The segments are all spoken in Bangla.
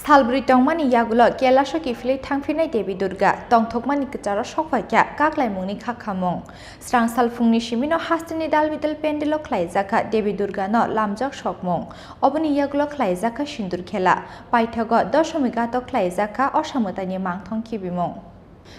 Salbri tongmani yagulo kelasho kifli thangfinai debi durga tongthokmani kcharo sokwaikya kaklaimungni khakhamung strang salfungni shimino hastini dalbidal pendelo khlaijaka debi durga no lamjak sokmung oboni yagulo khlaijaka sindur khela paithago doshomika to khlaijaka osamotani mangthong kibimung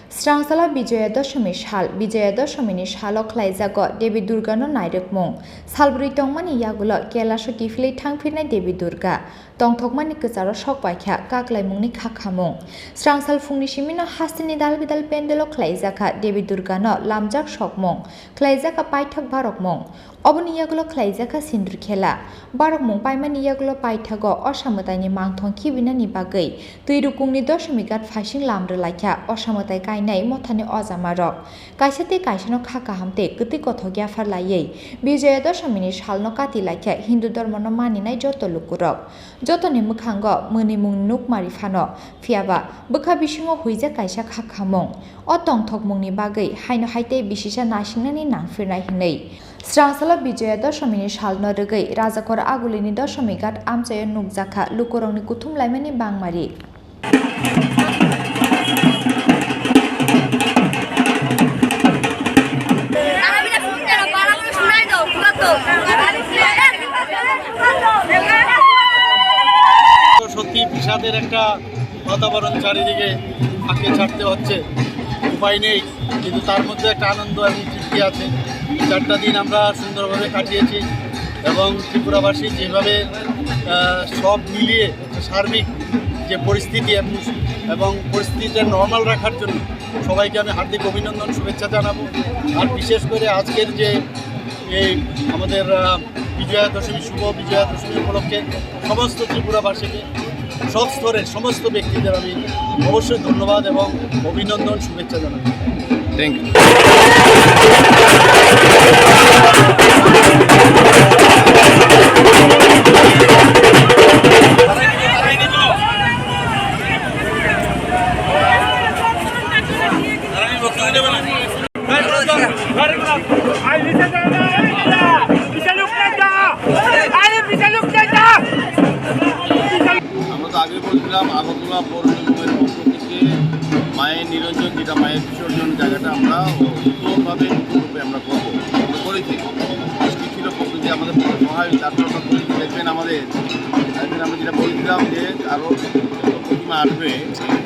Strangsala Bijoya Dashami Shal, Bijoya Dashami Shalo Klaizago, Devi Durga no Nairukmung, Salbri Tongmani Yagulo, Kelasho Kifli Tangfina Devi Durga, Tongthokmani Kazaro Shokwaikya, Kaklaimungni Kakhamung, Strangsal Fungnishimino Hastini Dalbidal Pendelo Klaizaka, Devi Durga no Lamjak Shokmung, Klaizaka Paithak Barokmung, Oboni Yagulo Klaizaka Sindur Khela, Barokmung Paimani Yagulo Paithago, Osamotani Mangthong Kibinani Bagai, Tuirukungni Dashamigat Fashing Lamre Laikya, Osamotai Kainai Motani Ozamarok, Kaisate Kaisano Kakahamte, Guti Kothogia Farlaye, Bijoya Dashamini Shalno Kati Laikya, Hindu Dormono Maninai Joto Lukurok, Jotoni Mukhango, Munimung Nuk Marifano, Fiaba, Buka Bishingo Huiza Kaisa Kakamong, Otong Tokmungni Bagai, Haino Haite Bishisha Nashinani Nangfirnai Hinei. Strangsala Bijoya Dashamini Shalno Regai, Razakor Agulini Dashamigat Amchaya Nukjaka, Lukurongni Kutum Laimani Bangmari. সত্যি বিষাদের একটা বাতাবরণ চারিদিকে আঁকে ছাড়তে হচ্ছে, উপায় নেই, কিন্তু তার মধ্যে একটা আনন্দ এবং তৃপ্তি আছে। 4টা দিন আমরা সুন্দরভাবে কাটিয়েছি এবং ত্রিপুরাবাসী যেভাবে সব মিলিয়ে সার্বিক যে পরিস্থিতি এবং পরিস্থিতিটা নর্মাল রাখার জন্য সবাইকে আমি হার্দিক অভিনন্দন শুভেচ্ছা জানাবো। আর বিশেষ করে আজকের যে এই আমাদের বিজয়া দশমী শুভ বিজয়া দশমী উপলক্ষে সমস্ত ত্রিপুরাবাসীকে সব স্তরের সমস্ত ব্যক্তিদের আমি অবশ্যই ধন্যবাদ এবং অভিনন্দন শুভেচ্ছা জানাই। Thank you. আমরা তো আগে বলছিলাম আগরতলা পৌর নিগমের পক্ষ থেকে মায়ের নিরঞ্জন যেটা মায়ের বিসর্জন জায়গাটা আমরা নতুনভাবে নতুনরূপে আমরা করবো করেছি। বৃষ্টি ছিল প্রকৃতি আমাদের সহায়ক, তারপর আমরা করেছি। দেখবেন আমাদের আমরা যেটা বলছিলাম যে আরও প্রতিমা আসবে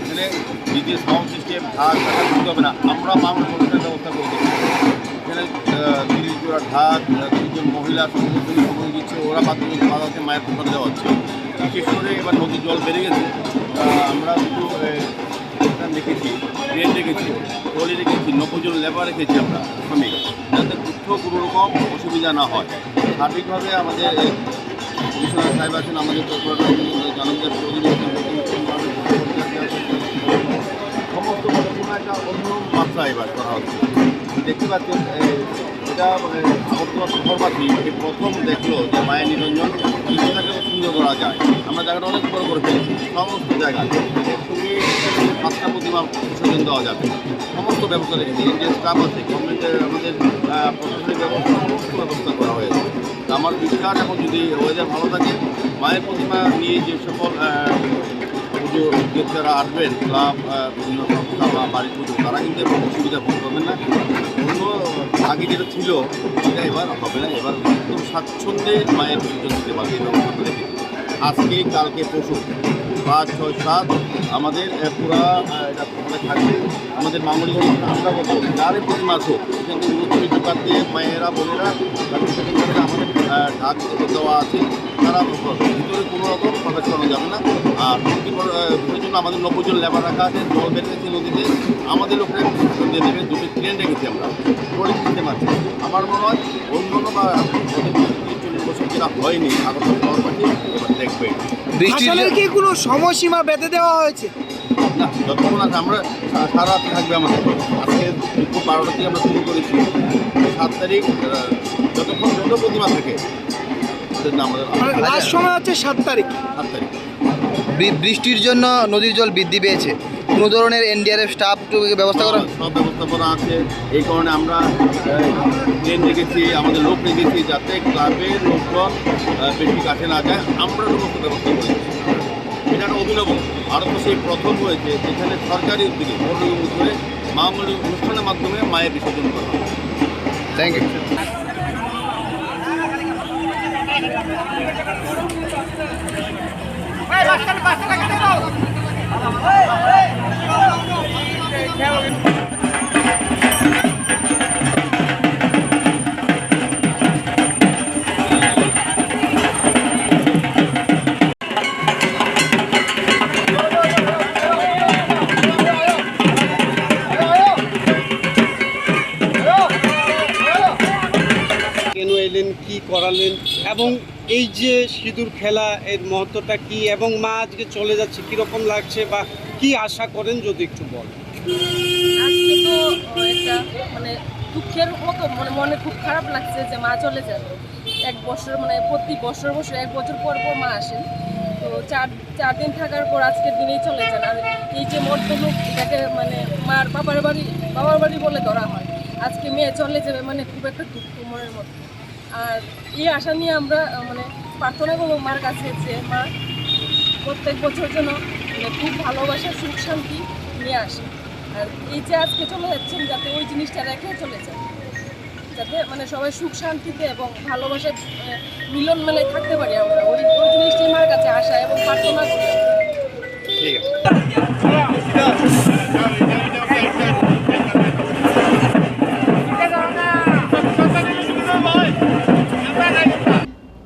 এখানে দ্বিতীয় সাউন্ড সিস্টেম ঢাক দিতে হবে না, আমরা মানুষ অনুষ্ঠানের ব্যবস্থা করে দিচ্ছি। এখানে 30 জোড়া ঢাক, 30 মহিলা সংগঠন সময় দিচ্ছে, ওরা মাধ্যমিক বাধাতে মায়ের প্রসাদ দেওয়া হচ্ছে। বিশেষ করে এবার নদীর জল বেড়ে গেছে, আমরা দুটো রেখেছি, ট্রেন রেখেছি, ট্রলি রেখেছি, 90 জন লেবার রেখেছি আমরা শ্রমিক, যাতে কোথাও কোনো রকম অসুবিধা না হয়। সার্বিকভাবে আমাদের কমিশনার সাহেব আছেন, আমাদের জানাজার চৌধুরী সমস্ত ঘটনা একটা অন্য মাত্রা এবার করা হচ্ছে। দেখতে পাচ্ছেন এটা আগরতলা শহরবাসী প্রথম দেখলো যে মায়ের নিরঞ্জন কিছুটাকে সুন্দর করা যায়। আমরা জায়গাটা অনেক বড় করে ফেলেছি, সমস্ত জায়গায় খুবই 5টা প্রতিমা বিসর্জন দেওয়া যাবে। সমস্ত ব্যবস্থা রেখেছি, যে স্টাফ আছে গভর্নমেন্টের আমাদের প্রশাসনিক ব্যবস্থা সমস্ত ব্যবস্থা করা হয়েছে। আমার বিশ্বাস এখন যদি ওয়েদার ভালো থাকে মায়ের প্রতিমা নিয়ে যে সকল পুজো যারা আসবেন ক্লাব বিভিন্ন সংস্থা বা বাড়ির পুজো তারা কিন্তু এখন অসুবিধা ভোগ করবেন না। অন্য আগে যেটা ছিল সেটা এবার হবে না, এবার একদম স্বাচ্ছন্দ্যে মায়ের বিসর্জন দিতে পারবে এই ব্যবস্থা রেখেছি। আজকে কালকে পরশু 5, 6, 7 আমাদের পুরা এটা থাকবে। আমাদের মাঙ্গলিক অনুষ্ঠান আমরা বলবো যারে প্রতিমা আসুক এখান থেকে উন্নতি ঢোকাতে মায়েরা বোনেরা আমাদের ঢাক দেওয়া আছে, তারা ভিতরে কোনো রকম প্রবেশ করানো যাবে না। আর ভিতরের জন্য আমাদের 90 জন লেবার রাখা আছে, জল বেড়ে গেছে নদীতে, আমাদের লোকের দিয়ে দেবে। 2টো ট্রেন রেখেছি আমরা, ট্রলি সিস্টেম আছে। আমার মনে হয় অন্য বা 40 বছর যেটা হয়নি আগরতলা শহরবাসী এবার দেখবে। বৃষ্টির কি কোনো সময়সীমা বেঁধে দেওয়া হয়েছে? না, যতক্ষণ আছে আমরা সারা রাত থাকবে আমাদের। আজকে দুপুর 12টা থেকে আমরা শুরু করেছি, 7 তারিখ যতক্ষণ যত প্রতিমা থাকে আমাদের লাস্ট সময় হচ্ছে 7 তারিখ। 7 তারিখ বৃষ্টির জন্য নদীর জল বৃদ্ধি পেয়েছে, কোনো ধরনের এনডিআরএফ স্টাফ ব্যবস্থা করা সব ব্যবস্থাপনা আছে। এই কারণে আমরা ট্রেন রেখেছি, আমাদের লোক রেখেছি যাতে ক্লাবের লোকজন বেশি কাছে না যায়, আমরা সমস্ত ব্যবস্থা করেছি। এটা একটা অভিনব। ভারতে সেই প্রথম হয়েছে যেখানে সরকারি উদ্যোগে পৌরনিগম উদ্যোগে মামূলি অনুষ্ঠানের মাধ্যমে মায়ের বিসর্জন করা হয়। Thank you. কেন এলেন, কি করালেন, এবং এই যে সিঁদুর খেলা এর মহত্বটা কি, এবং মা আজকে চলে যাচ্ছে কীরকম লাগছে বা কি আশা করেন যদি একটু বলেন। আজকে তো একটা মানে দুঃখের মতো মনে খুব খারাপ লাগছে যে মা চলে যান। এক বছর মানে প্রতি বছর এক বছর পর পর মা আসেন, তো চার দিন থাকার পর আজকের দিনেই চলে যান। আর এই যে মর্তলোক, এটাকে মানে মার বাবার বাড়ি বলে ধরা হয়। আজকে মেয়ে চলে যাবে মানে খুব একটা দুঃখ মনের মধ্যে। আর এই আশা নিয়ে আমরা মানে প্রার্থনা করবো মার কাছে যে মা প্রত্যেক বছর যেন মানে খুব ভালোবাসা, সুখ শান্তি নিয়ে আসে। আর এই যে আজকে চলে যাচ্ছেন, যাতে ওই জিনিসটা রেখে চলে যায়, যাতে মানে সবাই সুখ শান্তিতে এবং ভালোবাসার মিলন মেলায় থাকতে পারি আমরা। ওই জিনিসটাই মার কাছে আসা এবং প্রার্থনা করি। ঠিক আছে।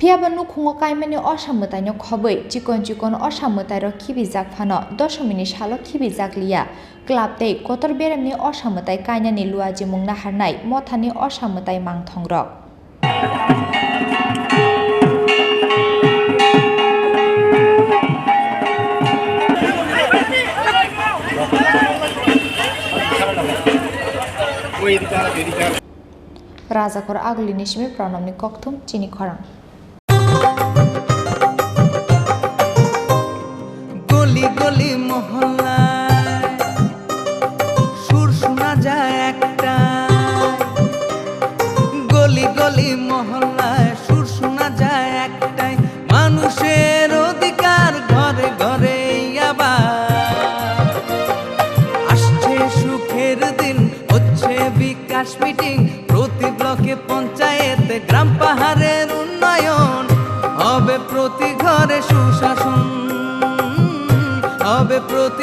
Piabanu khungo kaimani osammutai no khoboi chikon osammutai ro khibijak phano 10 minute halo khibijak liya club tei kotor beremni osammutai kainani luaji mungna harnai mothani osammutai mangthong rok Rajakor agulini shimi pranamni kokthum chini khorang গলি গলি মহল্লায় সুর শোনা যায় একটা, গলি গলি মহল্লায় সুর শোনা যায় একটাই, মানুষের অধিকার ঘরে ঘরে আবার আসছে সুখের দিন, হচ্ছে বিকাশ মিটিং, প্রতি ব্লকে পঞ্চায়েতে গ্রাম পাহাড়ের উন্নয়ন হবে, প্রতি ঘরে সুশাসন হবে, প্রতি